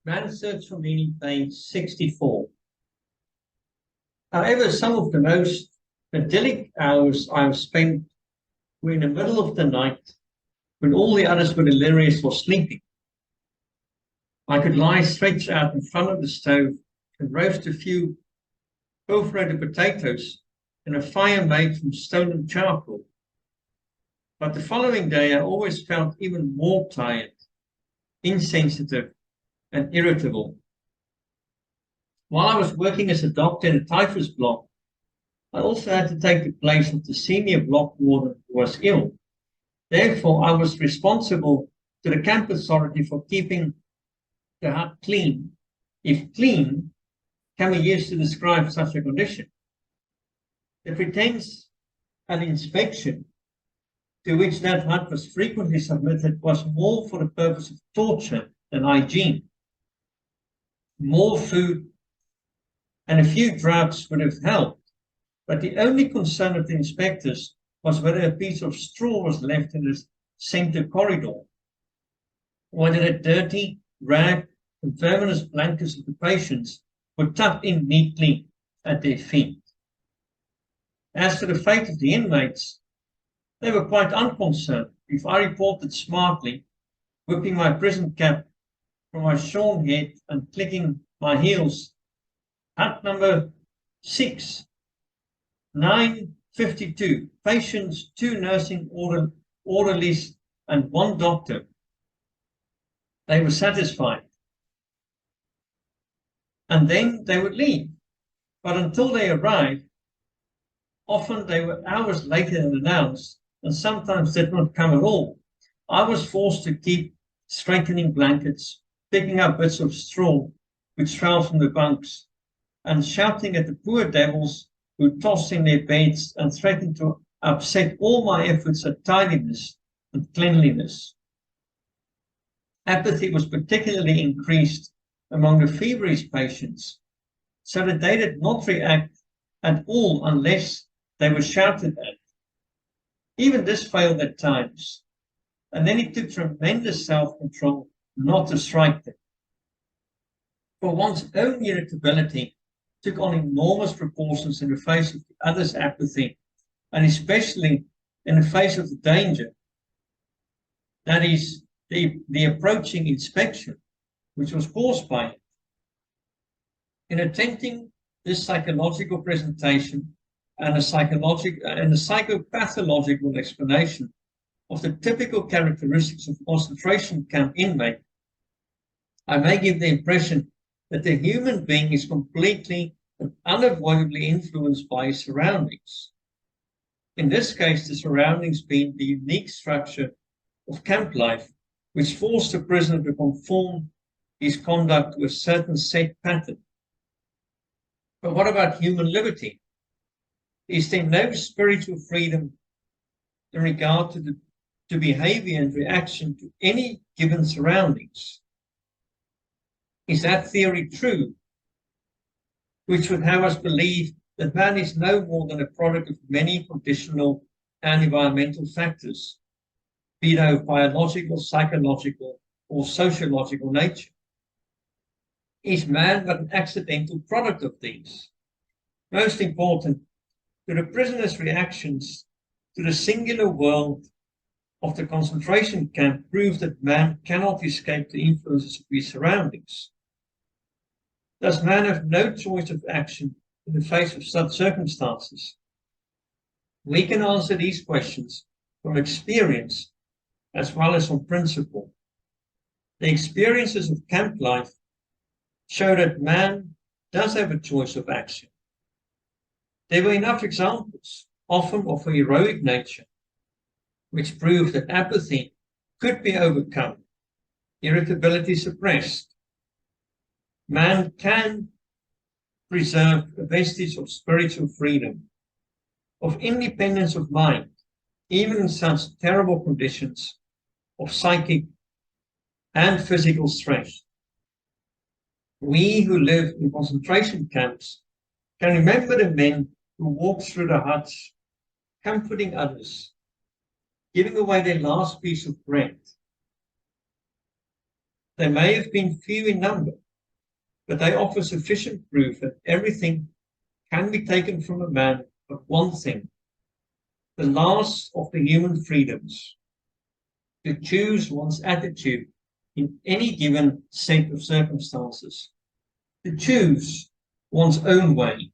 Man's Search for Meaning, page 64. However, some of the most idyllic hours I have spent were in the middle of the night when all the others were delirious or sleeping. I could lie stretched out in front of the stove and roast a few perforated potatoes in a fire made from stolen charcoal. But the following day I always felt even more tired, insensitive, and irritable. While I was working as a doctor in a typhus block, I also had to take the place of the senior block warden who was ill. Therefore, I was responsible to the camp authority for keeping the hut clean, if clean can be used to describe such a condition. The pretense an inspection to which that hut was frequently submitted was more for the purpose of torture than hygiene. More food and a few drugs would have helped, but the only concern of the inspectors was whether a piece of straw was left in the center corridor, or whether the dirty rag and verminous blankets of the patients were tucked in neatly at their feet. As for the fate of the inmates, they were quite unconcerned if I reported smartly, whipping my prison cap from my shorn head and clicking my heels. Hut number 6, 952, patients, 2 nursing orderlies, and 1 doctor. They were satisfied. And then they would leave. But until they arrived, often they were hours later than announced, and sometimes did not come at all. I was forced to keep straightening blankets, picking up bits of straw which fell from the bunks, and shouting at the poor devils who tossed in their beds and threatened to upset all my efforts at tidiness and cleanliness. Apathy was particularly increased among the feverish patients, so that they did not react at all unless they were shouted at. Even this failed at times, and then it took tremendous self-control not to strike them. For one's own irritability took on enormous proportions in the face of the other's apathy, and especially in the face of the danger, that is, the approaching inspection, which was caused by it. In attempting this psychological presentation and a psychopathological explanation of the typical characteristics of concentration camp inmate, I may give the impression that the human being is completely and unavoidably influenced by his surroundings. In this case, the surroundings being the unique structure of camp life, which forced the prisoner to conform his conduct to a certain set pattern. But what about human liberty? Is there no spiritual freedom in regard to behavior and reaction to any given surroundings? Is that theory true, which would have us believe that man is no more than a product of many conditional and environmental factors, be they of biological, psychological, or sociological nature? Is man but an accidental product of these? Most important, do the prisoner's reactions to the singular world of the concentration camp prove that man cannot escape the influences of his surroundings? Does man have no choice of action in the face of such circumstances? We can answer these questions from experience as well as from principle. The experiences of camp life show that man does have a choice of action. There were enough examples, often of a heroic nature, which prove that apathy could be overcome, irritability suppressed. Man can preserve a vestige of spiritual freedom, of independence of mind, even in such terrible conditions of psychic and physical stress. We who live in concentration camps can remember the men who walked through the huts, comforting others, giving away their last piece of bread, They may have been few in number, but they offer sufficient proof that everything can be taken from a man but one thing, the last of the human freedoms, to choose one's attitude in any given set of circumstances, to choose one's own way,